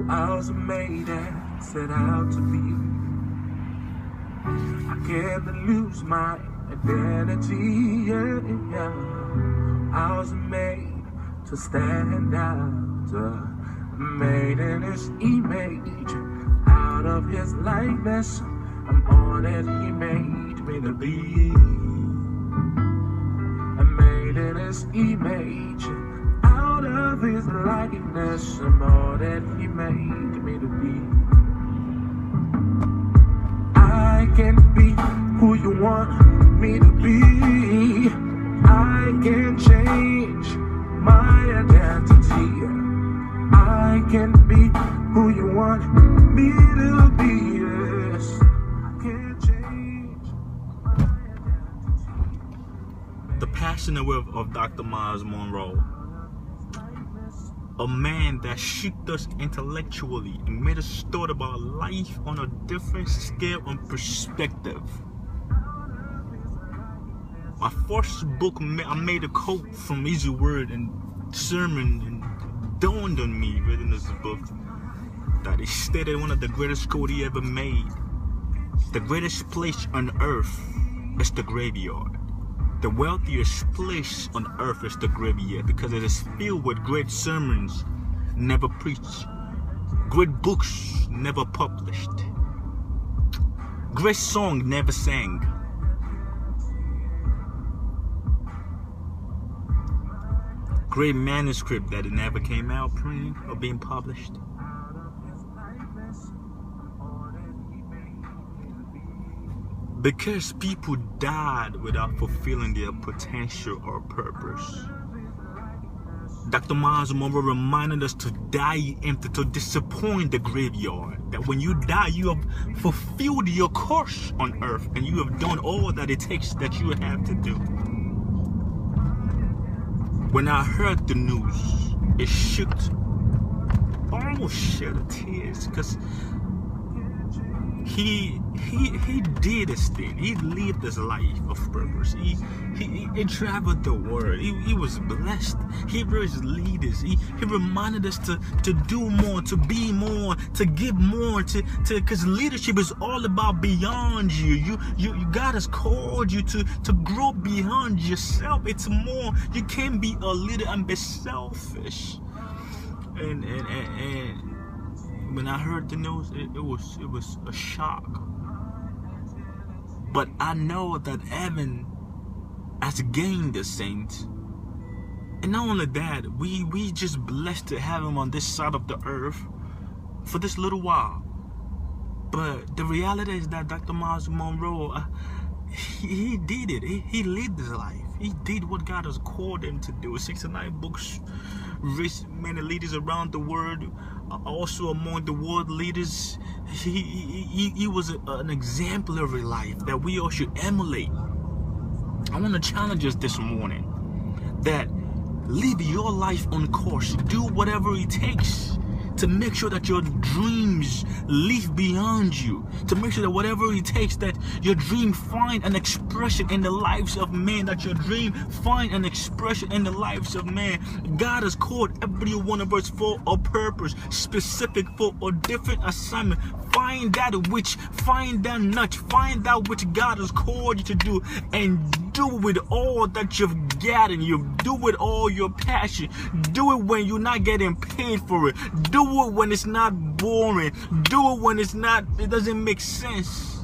I was made and set out to be. I can't lose my identity, yeah. I was made to stand out, made in his image, out of his likeness. I'm all that he made me to be. I'm made in his image, out of his likeness. I'm all that he made me to be. I can be who you want me to be. I can change my identity. I can be who you want me to be. Yes, I can change my identity. The passion of Dr. Myles Munroe, a man that shook us intellectually and made us thought about life on a different scale and perspective. My first book, I made a quote from Easy Word and sermon, and dawned on me reading this book that he stated one of the greatest quotes he ever made. The greatest place on earth is the graveyard. The wealthiest place on earth is the graveyard, because it is filled with great sermons never preached, great books never published, great song never sang, great manuscript that it never came out printed or being published. Because people died without fulfilling their potential or purpose. Dr. Myles Munroe reminded us to die empty, to disappoint the graveyard. That when you die, you have fulfilled your course on earth and you have done all that it takes that you have to do. When I heard the news, it shook. I almost shed tears, because he did his thing. He lived his life of purpose. He traveled the world. He was blessed. He raised leaders. He reminded us to do more, to be more, to give more, because leadership is all about beyond you. God has called you to grow beyond yourself. It's more. You can't be a leader and be selfish. And when I heard the news, it was a shock. But I know that heaven has gained the saints. And not only that, we just blessed to have him on this side of the earth for this little while. But the reality is that Dr. Myles Munroe, he did it. He lived his life. He did what God has called him to do. 69 books, raised many leaders around the world, also among the world leaders. He was an exemplary life that we all should emulate. I want to challenge us this morning that live your life on course. Do whatever it takes to make sure that your dreams live beyond you, to make sure that whatever it takes that your dream find an expression in the lives of men, that your dream find an expression in the lives of men. God has called every one of us for a purpose, specific for a different assignment. Find that nudge, find that which God has called you to do, and do it with all that you've got in you. Do it with all your passion. Do it when you're not getting paid for it. Do it when it's not boring. Do it when it doesn't make sense.